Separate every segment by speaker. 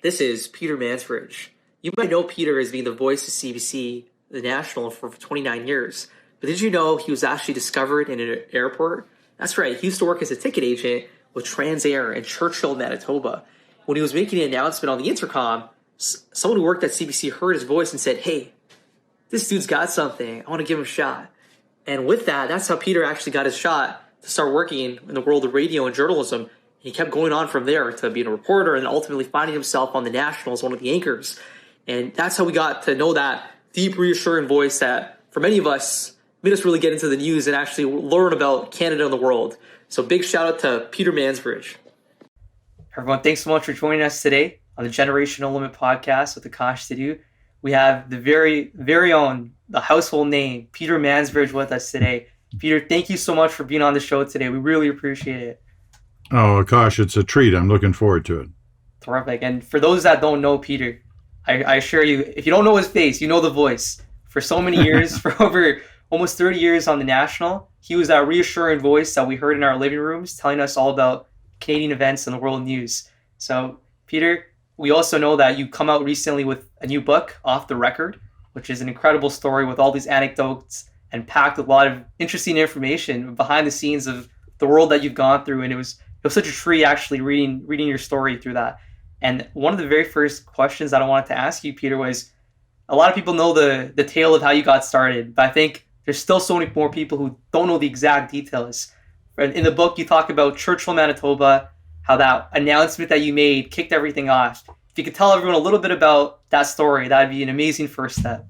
Speaker 1: This is Peter Mansbridge. You might know Peter as being the voice of CBC, the National, for 29 years. But did you know he was actually discovered in an airport? That's right, he used to work as a ticket agent with Transair in Churchill, Manitoba. When he was making an announcement on the intercom, someone who worked at CBC heard his voice and said, "Hey, this dude's got something. I want to give him a shot." And with that, that's how Peter actually got his shot to start working in the world of radio and journalism. He kept going on from there to being a reporter and ultimately finding himself on the National as one of the anchors. And that's how we got to know that deep, reassuring voice that, for many of us, made us really get into the news and actually learn about Canada and the world. So big shout out to Peter Mansbridge.
Speaker 2: Everyone, thanks so much for joining us today on the Generational Limit podcast with Akash Sidhu. We have the very own, the household name, Peter Mansbridge with us today. Peter, thank you so much for being on the show today. We really appreciate it.
Speaker 3: Oh, Akash, it's a treat. I'm looking forward to it.
Speaker 2: Terrific. And for those that don't know Peter, I assure you, if you don't know his face, you know the voice. For so many years, for over almost 30 years on the National, he was that reassuring voice that we heard in our living rooms telling us all about Canadian events and the world news. So, Peter, we also know that you come out recently with a new book, Off the Record, which is an incredible story with all these anecdotes and packed with a lot of interesting information behind the scenes of the world that you've gone through. And it was such a treat actually reading your story through that. And one of the very first questions that I wanted to ask you, Peter, was a lot of people know the tale of how you got started, but I think there's still so many more people who don't know the exact details. In the book, you talk about Churchill, Manitoba, how that announcement that you made kicked everything off. If you could tell everyone a little bit about that story, that'd be an amazing first step.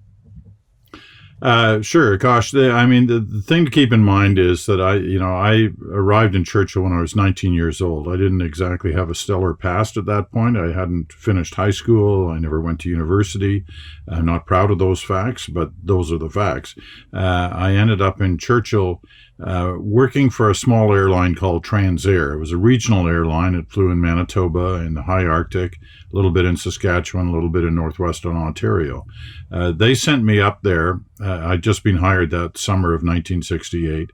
Speaker 3: Sure, Akash. The thing to keep in mind is that I arrived in Churchill when I was 19 years old. I didn't exactly have a stellar past at that point. I hadn't finished high school. I never went to university. I'm not proud of those facts, but those are the facts. I ended up in Churchill working for a small airline called Transair. It was a regional airline. It flew in Manitoba, in the high Arctic, a little bit in Saskatchewan, a little bit in northwestern Ontario. They sent me up there. I'd just been hired that summer of 1968.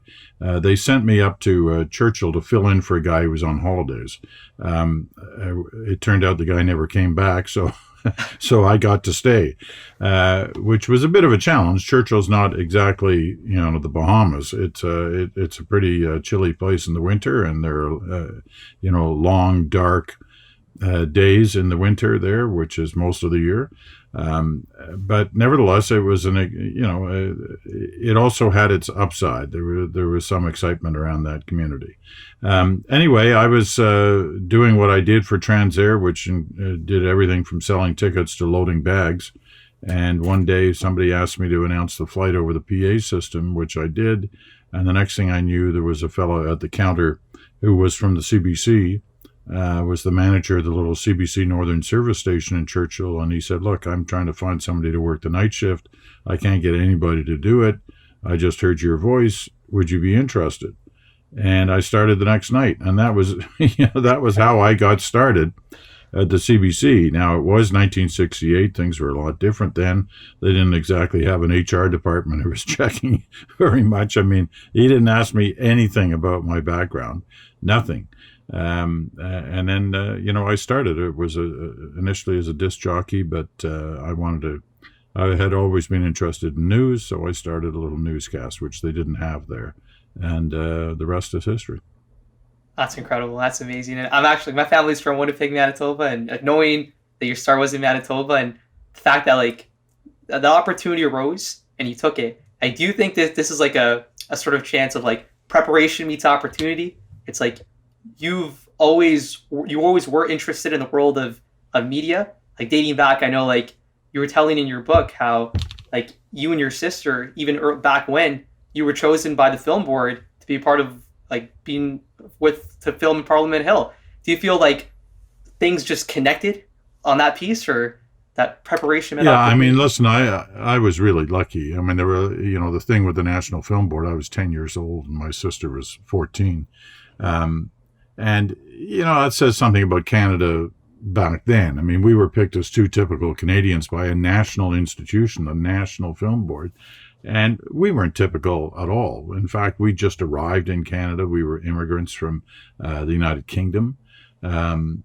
Speaker 3: They sent me up to Churchill to fill in for a guy who was on holidays. It turned out the guy never came back, so so I got to stay, which was a bit of a challenge. Churchill's not exactly, the Bahamas. It's a pretty chilly place in the winter, and there are, long, dark days in the winter there, which is most of the year. But nevertheless, it was it also had its upside. There was some excitement around that community. Anyway, I was doing what I did for Transair, which did everything from selling tickets to loading bags. And one day somebody asked me to announce the flight over the PA system, which I did. And the next thing I knew, there was a fellow at the counter who was from the CBC, was the manager of the little CBC Northern Service Station in Churchill. And he said, "Look, I'm trying to find somebody to work the night shift. I can't get anybody to do it. I just heard your voice. Would you be interested?" And I started the next night. And that was, that was how I got started at the CBC. Now, it was 1968. Things were a lot different then. They didn't exactly have an HR department who was checking very much. I mean, he didn't ask me anything about my background, nothing. And then, I started. It was initially as a disc jockey, but I had always been interested in news, so I started a little newscast, which they didn't have there. And the rest is history.
Speaker 2: That's incredible. That's amazing. And my family's from Winnipeg, Manitoba, and knowing that your start was in Manitoba and the fact that the opportunity arose and you took it, I do think that this is like a sort of chance of preparation meets opportunity. It's like you always were interested in the world of media. Dating back, I know you were telling in your book how you and your sister, even back when you were chosen by the film board to be part of being to film in Parliament Hill. Do you feel things just connected on that piece, or that preparation?
Speaker 3: Yeah, listen, I was really lucky. There were, the thing with the National Film Board, I was 10 years old and my sister was 14. And, that says something about Canada back then. We were picked as two typical Canadians by a national institution, the National Film Board. And we weren't typical at all. In fact, we just arrived in Canada. We were immigrants from the United Kingdom. If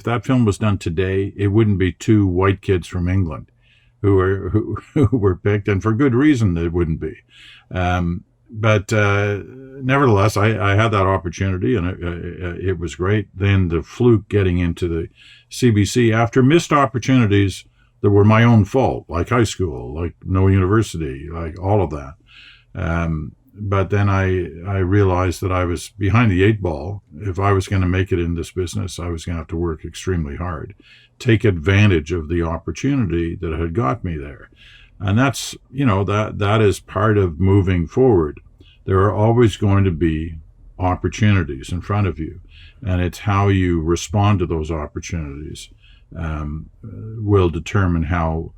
Speaker 3: that film was done today, it wouldn't be two white kids from England who were picked, and for good reason it wouldn't be. But nevertheless, I had that opportunity, and it was great. Then the fluke getting into the CBC after missed opportunities that were my own fault, like high school, like no university, like all of that. But then I realized that I was behind the eight ball. If I was going to make it in this business, I was going to have to work extremely hard, take advantage of the opportunity that had got me there. And that's, that is part of moving forward. There are always going to be opportunities in front of you. And it's how you respond to those opportunities will determine how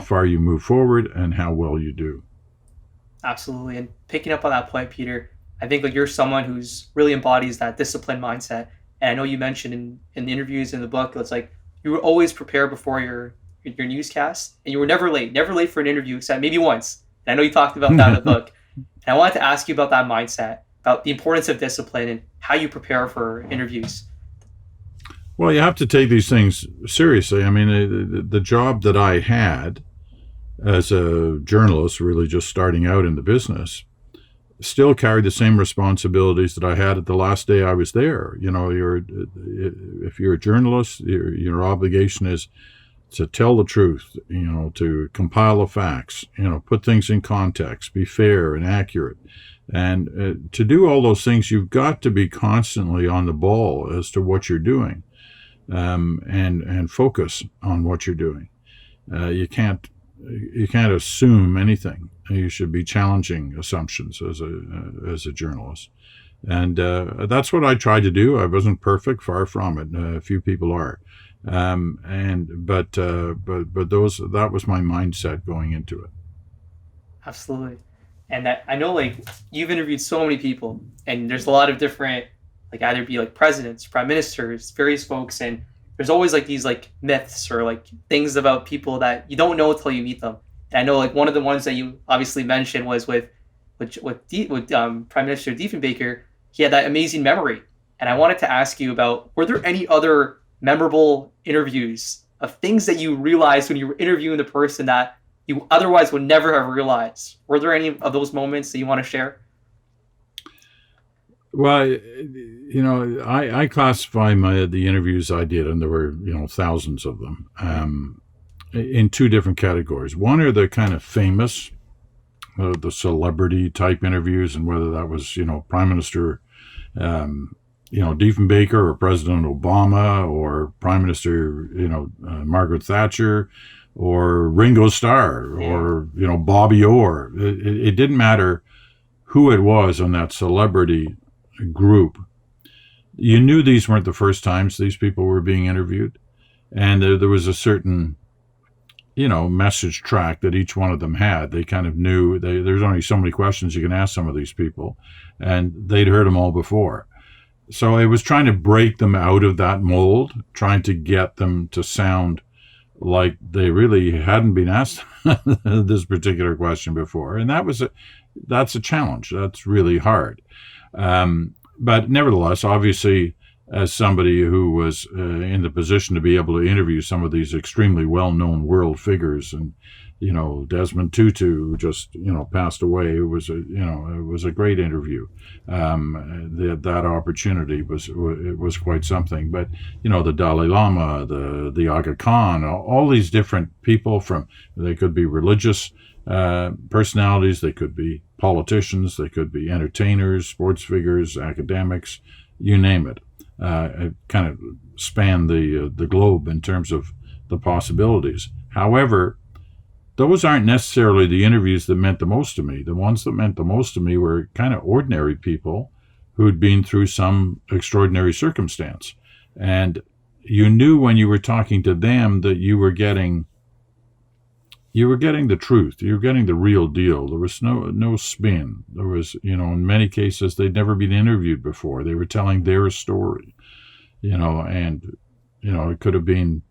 Speaker 3: far you move forward and how well you do.
Speaker 2: Absolutely. And picking up on that point, Peter, I think you're someone who's really embodies that disciplined mindset. And I know you mentioned in the interviews in the book, it's like you were always prepared before your newscast, and you were never late for an interview except maybe once. And I know you talked about that in the book. And I wanted to ask you about that mindset, about the importance of discipline and how you prepare for interviews.
Speaker 3: Well, you have to take these things seriously. I mean, the job that I had as a journalist, really just starting out in the business, still carried the same responsibilities that I had at the last day I was there. If you're a journalist, your obligation is to tell the truth, to compile the facts, put things in context, be fair and accurate. And to do all those things, you've got to be constantly on the ball as to what you're doing, and focus on what you're doing. You can't assume anything. You should be challenging assumptions as a journalist. And that's what I tried to do. I wasn't perfect, far from it. A few people are. But that was my mindset going into it.
Speaker 2: Absolutely. And that I know you've interviewed so many people, and there's a lot of different either be presidents, prime ministers, various folks, and there's always these myths or things about people that you don't know until you meet them. And I know one of the ones that you obviously mentioned was with Prime Minister Diefenbaker. He had that amazing memory, and I wanted to ask you about, were there any other memorable interviews of things that you realized when you were interviewing the person that you otherwise would never have realized? Were there any of those moments that you want to share?
Speaker 3: Well, I classify the interviews I did, and there were, thousands of them, in two different categories. One are the kind of famous, the celebrity type interviews, and whether that was, Prime Minister, Diefenbaker, or President Obama, or Prime Minister, Margaret Thatcher, or Ringo Starr, or, Bobby Orr. It didn't matter who it was on that celebrity group. You knew these weren't the first times these people were being interviewed, and there was a certain message track that each one of them had. They kind of knew there's only so many questions you can ask some of these people, and they'd heard them all before. So it was trying to break them out of that mold, trying to get them to sound like they really hadn't been asked this particular question before, and that's a challenge. That's really hard. But nevertheless, obviously, as somebody who was in the position to be able to interview some of these extremely well-known world figures, and Desmond Tutu, who just passed away, it was a great interview. That opportunity was quite something. But the Dalai Lama, the Aga Khan, all these different people they could be religious personalities, they could be politicians, they could be entertainers, sports figures, academics, you name it. It kind of spanned the globe in terms of the possibilities. However, those aren't necessarily the interviews that meant the most to me. The ones that meant the most to me were kind of ordinary people who'd been through some extraordinary circumstance. And you knew when you were talking to them that you were getting the truth. You were getting the real deal. There was no spin. There was, in many cases, they'd never been interviewed before. They were telling their story, and, it could have been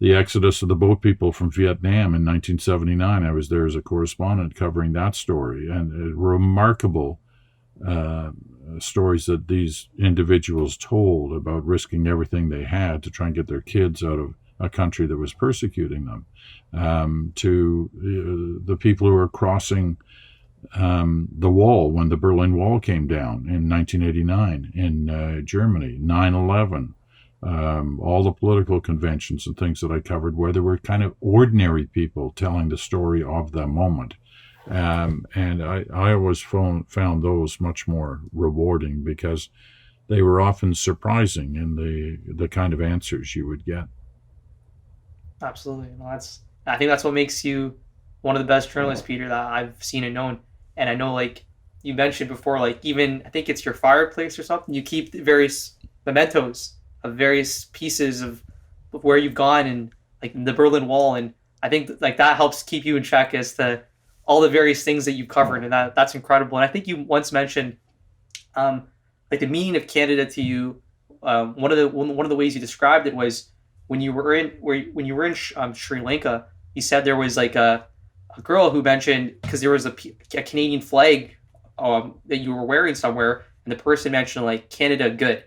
Speaker 3: the exodus of the boat people from Vietnam in 1979. I was there as a correspondent covering that story, and a remarkable stories that these individuals told about risking everything they had to try and get their kids out of a country that was persecuting them, to the people who were crossing the wall when the Berlin Wall came down in 1989 in Germany, 9/11, all the political conventions and things that I covered where there were kind of ordinary people telling the story of the moment. And I always found those much more rewarding because they were often surprising in the kind of answers you would get.
Speaker 2: Absolutely. No, I think that's what makes you one of the best journalists, Peter, that I've seen and known. And I know, like you mentioned before, like even I think it's your fireplace or something, you keep various mementos of various pieces of where you've gone and like the Berlin Wall. And I think like that helps keep you in check as to all the various things that you've covered. And that's incredible. And I think you once mentioned like the meaning of Canada to you. One of the ways you described it was when you were in Sri Lanka. You said there was like a girl who mentioned because there was a Canadian flag that you were wearing somewhere, and the person mentioned like Canada good,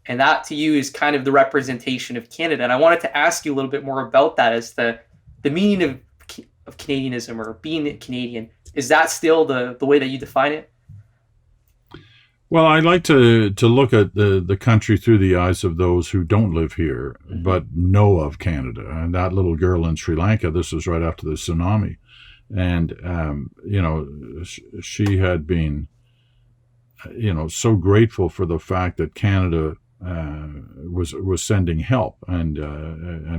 Speaker 2: and that to you is kind of the representation of Canada. And I wanted to ask you a little bit more about that, as the meaning of Canadianism or being Canadian. Is that still the way that you define it?
Speaker 3: Well, I like to look at the country through the eyes of those who don't live here but know of Canada. And that little girl in Sri Lanka, this was right after the tsunami, and she had been so grateful for the fact that Canada was sending help, and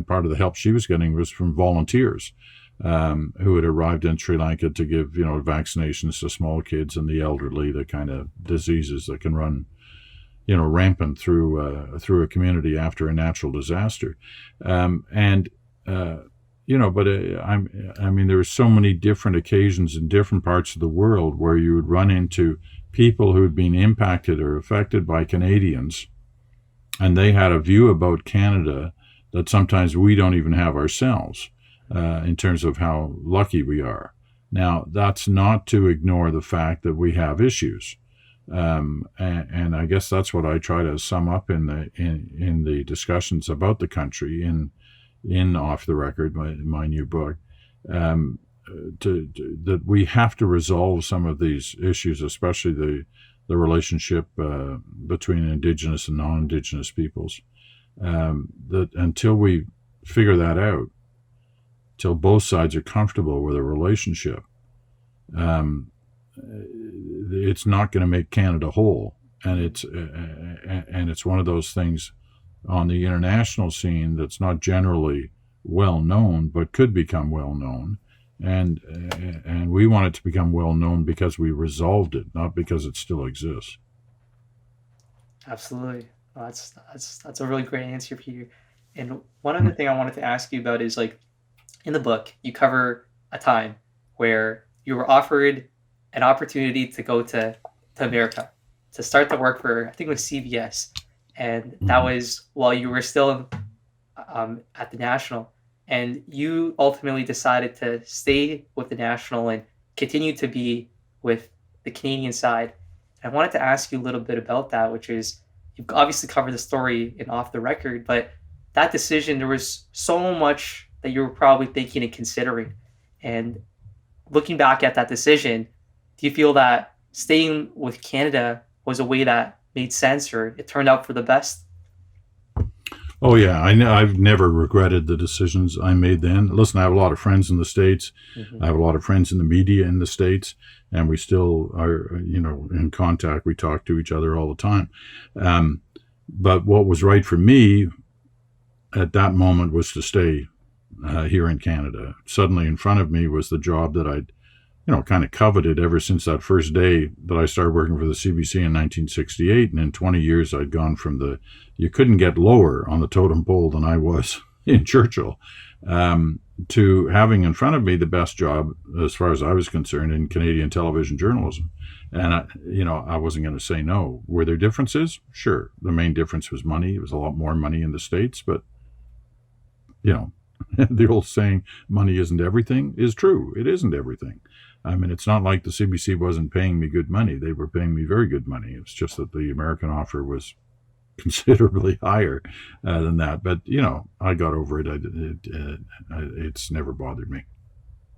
Speaker 3: part of the help she was getting was from volunteers who had arrived in Sri Lanka to give vaccinations to small kids and the elderly, the kind of diseases that can run rampant through a community after a natural disaster. I mean, there were so many different occasions in different parts of the world where you would run into people who had been impacted or affected by Canadians, and they had a view about Canada that sometimes we don't even have ourselves, in terms of how lucky we are. Now, that's not to ignore the fact that we have issues. And I guess that's what I try to sum up in the discussions about the country in Off the Record, my new book, that we have to resolve some of these issues, especially the relationship between Indigenous and non-Indigenous peoples. That until we figure that out, till both sides are comfortable with a relationship, it's not going to make Canada whole. And it's one of those things on the international scene that's not generally well known, but could become well known. And we want it to become well known because we resolved it, not because it still exists.
Speaker 2: Absolutely. Well, that's a really great answer, Peter. And one other thing I wanted to ask you about is, like, in the book, you cover a time where you were offered an opportunity to go to America to start to work for, I think it was CBS. And that was while you were still at the National. And you ultimately decided to stay with the National and continue to be with the Canadian side. And I wanted to ask you a little bit about that, which is, you've obviously covered the story in Off the Record, but that decision, there was so much that you were probably thinking and considering. And looking back at that decision, do you feel that staying with Canada was a way that made sense, or it turned out for the best?
Speaker 3: Oh yeah, I've never regretted the decisions I made then. Listen, I have a lot of friends in the States. I have a lot of friends in the media in the States, and we still are, in contact. We talk to each other all the time. But what was right for me at that moment was to stay here in Canada. Suddenly in front of me was the job that I'd, kind of coveted ever since that first day that I started working for the CBC in 1968. And in 20 years, I'd gone from you couldn't get lower on the totem pole than I was in Churchill, to having in front of me the best job, as far as I was concerned, in Canadian television journalism. And I wasn't going to say no. Were there differences? Sure. The main difference was money. It was a lot more money in the States, but the old saying, money isn't everything, is true. It isn't everything. I mean, it's not like the CBC wasn't paying me good money. They were paying me very good money. It's just that the American offer was considerably higher than that. But, I got over it. It's never bothered me.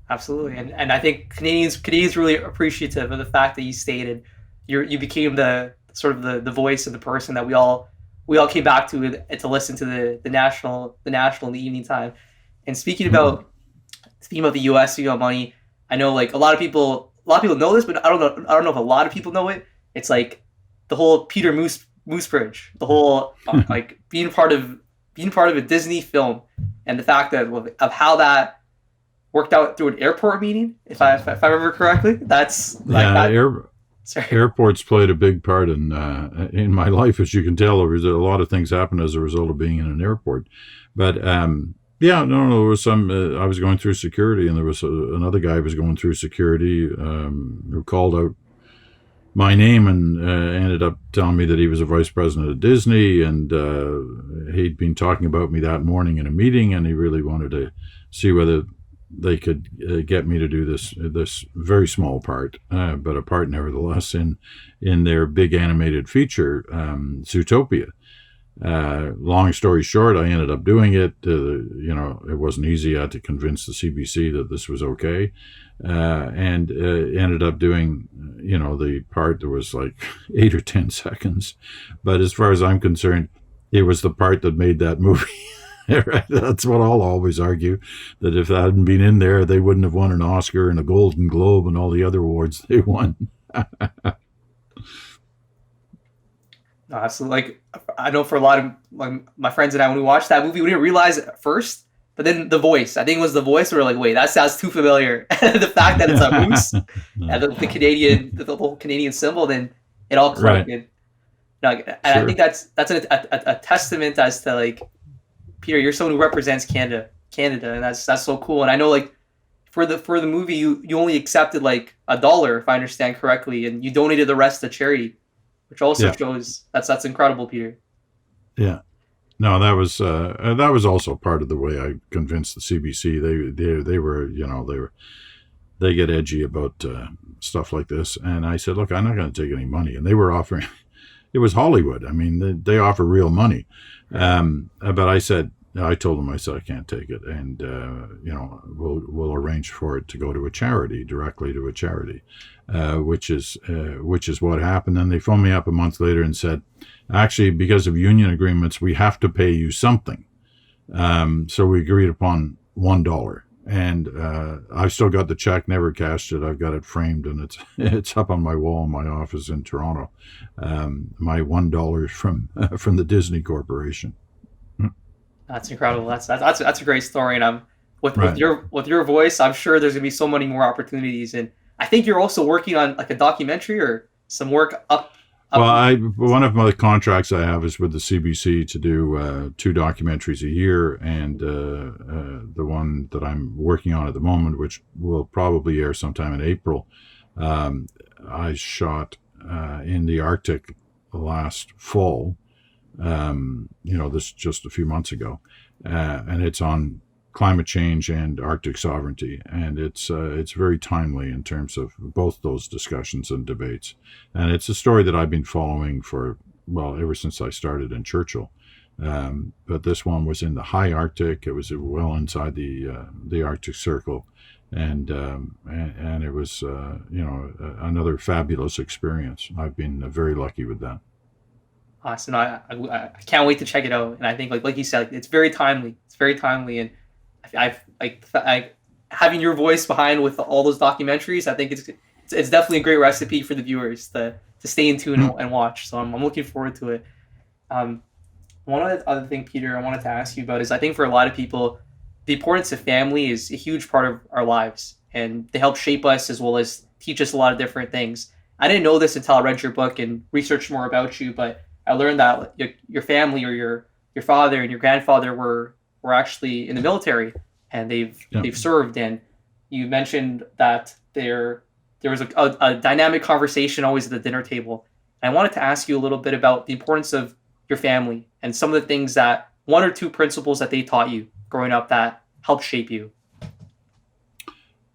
Speaker 2: Absolutely, and I think Canadians really appreciative of the fact that you stated you became the sort of the voice of the person that we all came back to listen to the national in the evening time. And speaking about the U.S. money, I know like a lot of people know this, but I don't know if a lot of people know it. It's like the whole Peter Mansbridge, the whole like being part of a Disney film, and the fact that of how that worked out through an airport meeting, if I remember correctly. That's like
Speaker 3: airports played a big part in my life, as you can tell. There was a lot of things happened as a result of being in an airport. But there was some. I was going through security, and there was another guy who was going through security who called out my name and ended up telling me that he was a vice president of Disney, and he'd been talking about me that morning in a meeting, and he really wanted to see whether they could get me to do this very small part, but a part nevertheless in their big animated feature, Zootopia. Long story short, I ended up doing it. It wasn't easy. I had to convince the CBC that this was okay, and ended up doing the part that was like 8 or 10 seconds. But as far as I'm concerned, it was the part that made that movie. Right? That's what I'll always argue, that if that hadn't been in there, they wouldn't have won an Oscar and a Golden Globe and all the other awards they won.
Speaker 2: No, absolutely. Like, I know for a lot of my friends and I, when we watched that movie, we didn't realize it at first, but then the voice, I think it was the voice, we were like, wait, that sounds too familiar. The fact that it's a moose and the whole Canadian symbol, then it all clicked. Right. And I think that's a testament as to like, Peter, you're someone who represents Canada, and that's so cool. And I know like for the movie, you only accepted like $1, if I understand correctly, and you donated the rest to charity, which also shows that's incredible, Peter.
Speaker 3: Yeah, no, that was also part of the way I convinced the CBC. They get edgy about stuff like this, and I said, look, I'm not going to take any money, and they were offering. It was Hollywood. I mean, they offer real money. But I told them, I said, I can't take it. And, we'll arrange for it to go to a charity, directly to a charity, which is what happened. And they phoned me up a month later and said, actually, because of union agreements, we have to pay you something. So we agreed upon $1. And I've still got the check, never cashed it. I've got it framed, and it's up on my wall in my office in Toronto. My $1 from the Disney Corporation.
Speaker 2: That's incredible. That's a great story, and with your voice, I'm sure there's gonna be so many more opportunities. And I think you're also working on like a documentary or some work up.
Speaker 3: Well, one of my contracts I have is with the CBC to do 2 documentaries a year, and the one that I'm working on at the moment, which will probably air sometime in April, I shot in the Arctic last fall. This just a few months ago, and it's on climate change and Arctic sovereignty, and it's very timely in terms of both those discussions and debates. And it's a story that I've been following ever since I started in Churchill. But this one was in the high Arctic. It was well inside the Arctic Circle, and it was another fabulous experience. I've been very lucky with that.
Speaker 2: Awesome. I can't wait to check it out. And I think like you said, it's very timely. It's very timely, and I've having your voice behind with all those documentaries. I think it's definitely a great recipe for the viewers to stay in tune and watch. So I'm looking forward to it. One other thing, Peter, I wanted to ask you about is I think for a lot of people, the importance of family is a huge part of our lives, and they help shape us as well as teach us a lot of different things. I didn't know this until I read your book and researched more about you, but I learned that your family or your father and your grandfather were actually in the military, and they've served. And you mentioned that there was a dynamic conversation always at the dinner table. And I wanted to ask you a little bit about the importance of your family and some of the things that 1 or 2 principles that they taught you growing up that helped shape you?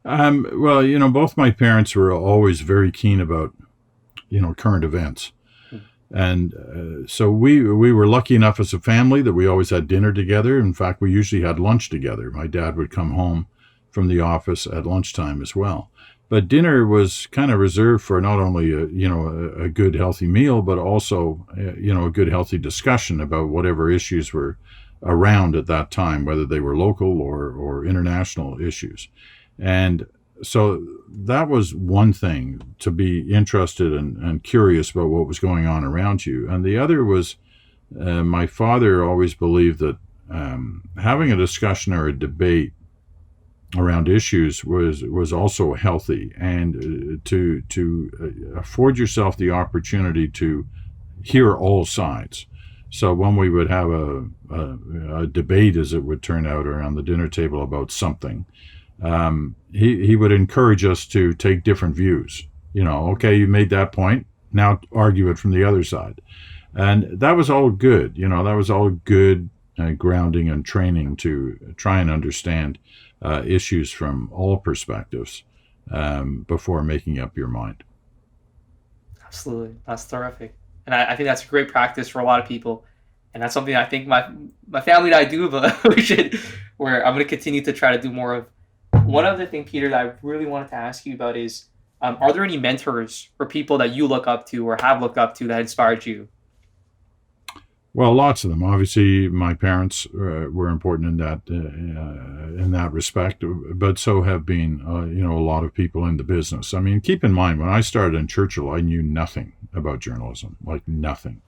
Speaker 3: Well, both my parents were always very keen about, current events. And so we were lucky enough as a family that we always had dinner together. In fact, we usually had lunch together. My dad would come home from the office at lunchtime as well. But dinner was kind of reserved for not only a good healthy meal, but also a good healthy discussion about whatever issues were around at that time, whether they were local or international issues. And so that was one thing, to be interested and curious about what was going on around you. And the other was my father always believed that having a discussion or a debate around issues was also healthy, and to afford yourself the opportunity to hear all sides. So when we would have a debate, as it would turn out, around the dinner table about something, he would encourage us to take different views. Okay, you made that point, now argue it from the other side. And that was all good. That was all good grounding and training to try and understand issues from all perspectives before making up your mind.
Speaker 2: Absolutely. That's terrific. And I think that's a great practice for a lot of people. And that's something I think my family and I do, but where I'm going to continue to try to do more of. One other thing, Peter, that I really wanted to ask you about is, are there any mentors or people that you look up to or have looked up to that inspired you?
Speaker 3: Well, lots of them. Obviously, my parents were important in that respect, but so have been, a lot of people in the business. I mean, keep in mind, when I started in Churchill, I knew nothing about journalism, like nothing.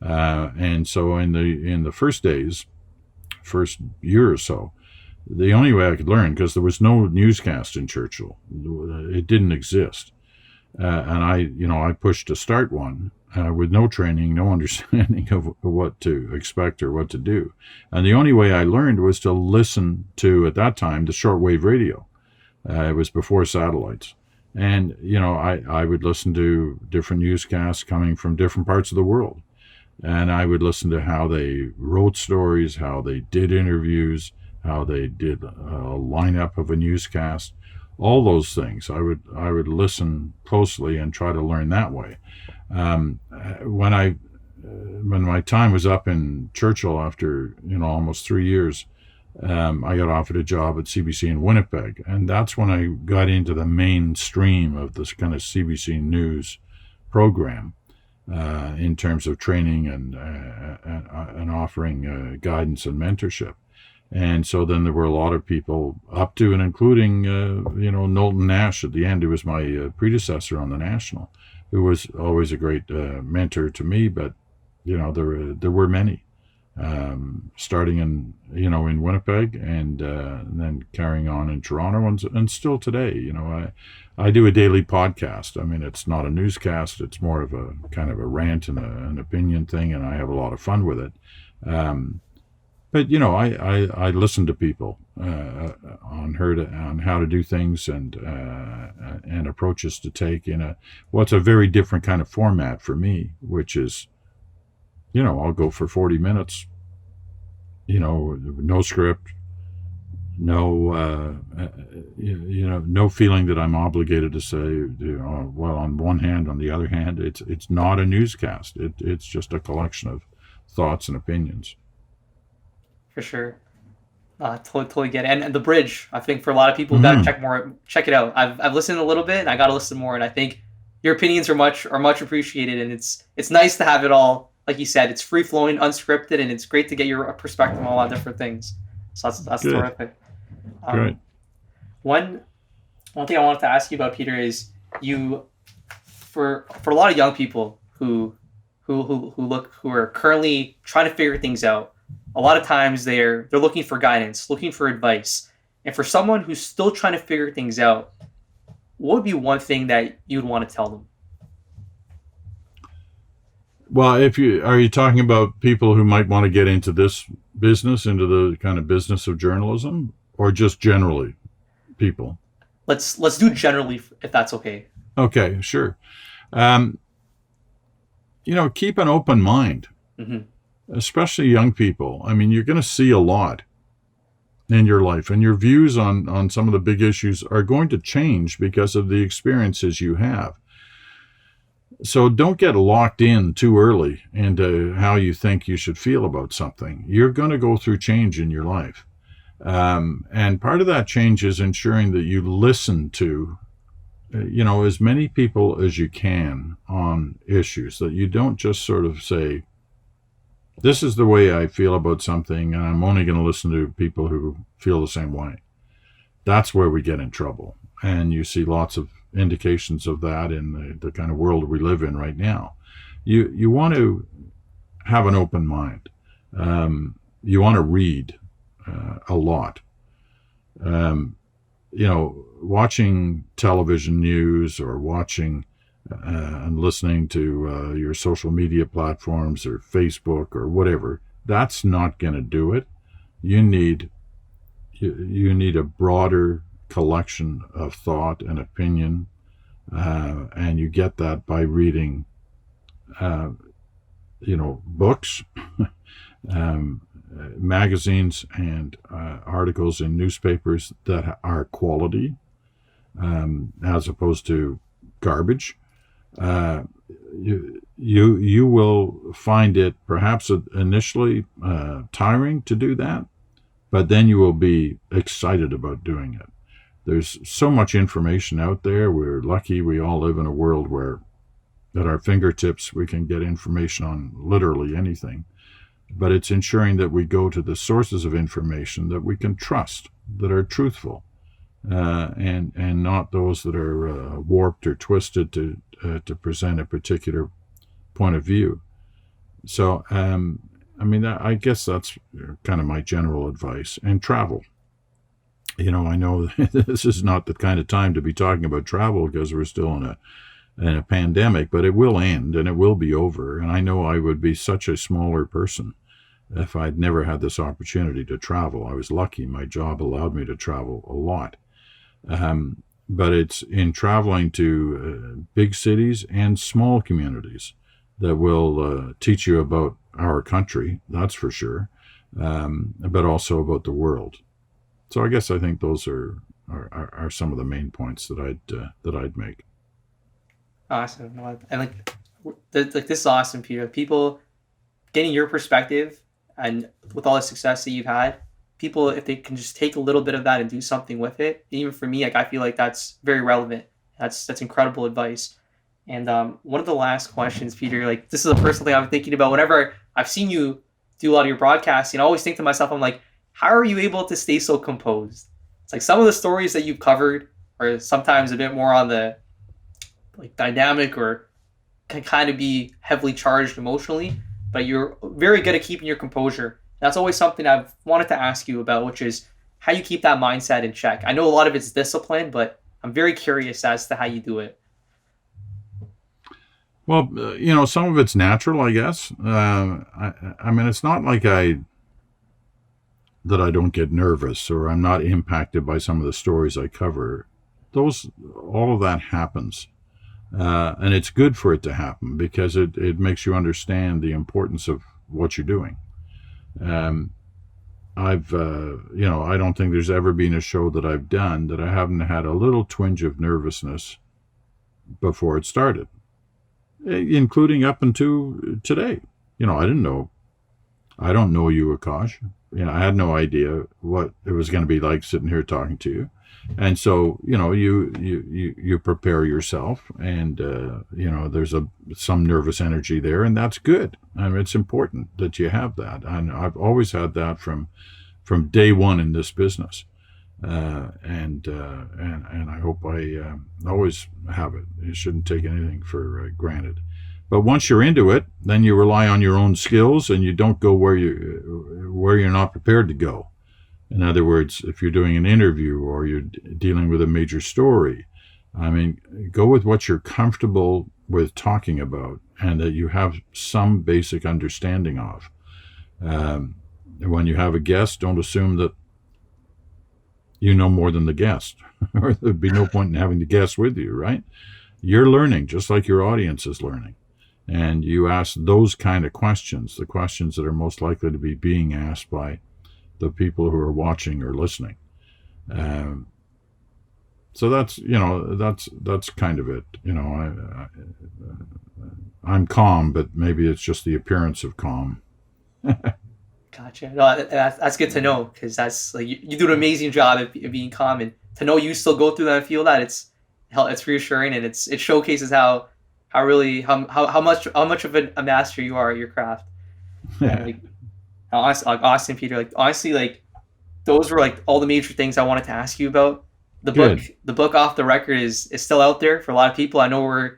Speaker 3: And so in the first year or so, the only way I could learn, because there was no newscast in Churchill, it didn't exist. And I pushed to start one with no training, no understanding of what to expect or what to do. And the only way I learned was to listen to, at that time, the shortwave radio. It was before satellites. And, I would listen to different newscasts coming from different parts of the world. And I would listen to how they wrote stories, how they did interviews, how they did a lineup of a newscast. All those things I would listen closely and try to learn that way. When my time was up in Churchill after almost 3 years, I got offered a job at CBC in Winnipeg, and that's when I got into the mainstream of this kind of CBC News program in terms of training and offering guidance and mentorship. And so then there were a lot of people up to and including, Knowlton Nash at the end, who was my predecessor on the National, who was always a great mentor to me. But, there were many, starting in Winnipeg and then carrying on in Toronto and still today. I do a daily podcast. I mean, it's not a newscast. It's more of a kind of a rant and an opinion thing, and I have a lot of fun with it. But I listen to people on how to do things and approaches to take in what's a very different kind of format for me, which is, I'll go for 40 minutes, no script, no feeling that I'm obligated to say, well, on one hand, on the other hand, it's not a newscast. It's just a collection of thoughts and opinions.
Speaker 2: For sure. Totally get it. And the bridge, I think for a lot of people, gotta check it out. I've listened a little bit and I gotta listen more, and I think your opinions are much appreciated, and it's nice to have it all, like you said, it's free flowing, unscripted, and it's great to get your perspective on a lot of different things. So that's terrific.
Speaker 3: Great.
Speaker 2: One thing I wanted to ask you about, Peter, is for a lot of young people who are currently trying to figure things out. A lot of times they're looking for guidance, looking for advice. And for someone who's still trying to figure things out, what would be one thing that you'd want to tell them?
Speaker 3: Well, are you talking about people who might want to get into this business, into the kind of business of journalism, or just generally people?
Speaker 2: Let's do generally, if that's okay.
Speaker 3: Okay, sure. Keep an open mind. Mm-hmm. Especially young people. I mean, you're going to see a lot in your life, and your views on some of the big issues are going to change because of the experiences you have. So don't get locked in too early into how you think you should feel about something. You're going to go through change in your life. And part of that change is ensuring that you listen to, as many people as you can on issues, that you don't just sort of say, this is the way I feel about something, and I'm only going to listen to people who feel the same way. That's where we get in trouble. And you see lots of indications of that in the kind of world we live in right now. You want to have an open mind. You want to read a lot. Watching television news or watching and listening to your social media platforms or Facebook or whatever, that's not going to do it. You need a broader collection of thought and opinion, and you get that by reading, books, magazines, and articles in newspapers that are quality, as opposed to garbage. You will find it perhaps initially tiring to do that, but then you will be excited about doing it. There's so much information out there. We're lucky we all live in a world where at our fingertips we can get information on literally anything. But it's ensuring that we go to the sources of information that we can trust, that are truthful, and not those that are warped or twisted to present a particular point of view. So, I guess that's kind of my general advice. And travel. I know this is not the kind of time to be talking about travel because we're still in a pandemic, but it will end and it will be over. And I know I would be such a smaller person if I'd never had this opportunity to travel. I was lucky. My job allowed me to travel a lot. But it's in traveling to big cities and small communities that will teach you about our country, that's for sure, but also about the world. So I think those are some of the main points that I'd make.
Speaker 2: Awesome. And this is awesome, Peter. People getting your perspective, and with all the success that you've had, people, if they can just take a little bit of that and do something with it, even for me, I feel like that's very relevant. That's incredible advice. And one of the last questions, Peter, this is a personal thing I'm thinking about. Whenever I've seen you do a lot of your broadcasting, I always think to myself, I'm like, how are you able to stay so composed? It's like some of the stories that you've covered are sometimes a bit more on the dynamic or can kind of be heavily charged emotionally, but you're very good at keeping your composure. That's always something I've wanted to ask you about, which is how you keep that mindset in check. I know a lot of it's discipline, but I'm very curious as to how you do it.
Speaker 3: Well, some of it's natural, I guess. It's not like that I don't get nervous or I'm not impacted by some of the stories I cover. All of that happens. And it's good for it to happen because it makes you understand the importance of what you're doing. I don't think there's ever been a show that I've done that I haven't had a little twinge of nervousness before it started, including up until today. I don't know you, Akash. I had no idea what it was going to be like sitting here talking to you. And so, you prepare yourself, and there's some nervous energy there, and that's good. It's important that you have that, and I've always had that from day one in this business, and I hope I always have it. You shouldn't take anything for granted. But once you're into it, then you rely on your own skills, and you don't go where you're not prepared to go. In other words, if you're doing an interview or you're dealing with a major story, go with what you're comfortable with talking about and that you have some basic understanding of. When you have a guest, don't assume that you know more than the guest, or there'd be no point in having the guest with you, right? You're learning just like your audience is learning. And you ask those kind of questions, the questions that are most likely to be being asked by the people who are watching or listening. So that's that's kind of it. I'm calm, but maybe it's just the appearance of calm.
Speaker 2: Gotcha. No, that's good to know, because that's like you do an amazing job at being calm, and to know you still go through that and feel that, it's reassuring, and it showcases how much of a master you are at your craft. And, like, Austin, Peter, like honestly, like those were like all the major things I wanted to ask you about.
Speaker 3: Good.
Speaker 2: The book Off the Record is still out there for a lot of people. I know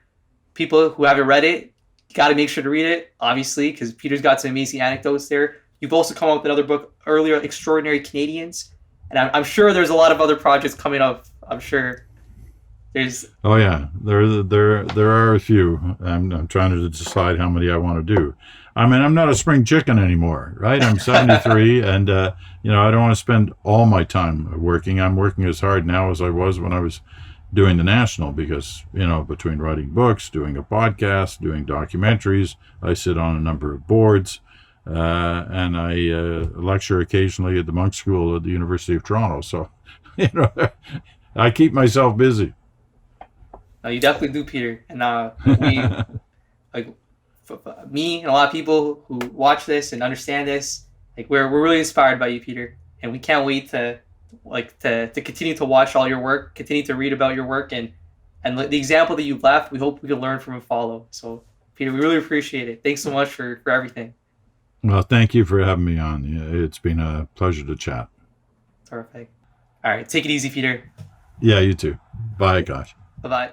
Speaker 2: people who haven't read it, you got to make sure to read it, obviously, because Peter's got some amazing anecdotes there. You've also come up with another book earlier, Extraordinary Canadians, and I'm sure there's a lot of other projects coming up. I'm sure there's.
Speaker 3: Oh yeah, there are a few. I'm trying to decide how many I want to do. I mean, I'm not a spring chicken anymore, right? I'm 73, and I don't want to spend all my time working. I'm working as hard now as I was when I was doing the National, because between writing books, doing a podcast, doing documentaries, I sit on a number of boards, and I lecture occasionally at the Monk School at the University of Toronto. So, I keep myself busy.
Speaker 2: No, you definitely do, Peter. And we, like, me and a lot of people who watch this and understand this, like we're really inspired by you, Peter, and we can't wait to continue to watch all your work, continue to read about your work, and the example that you've left. We hope we can learn from and follow. So, Peter, we really appreciate it. Thanks so much for everything.
Speaker 3: Well, thank you for having me on. It's been a pleasure to chat.
Speaker 2: Perfect. All right, take it easy, Peter.
Speaker 3: Yeah, you too. Bye, gosh.
Speaker 2: Bye-bye.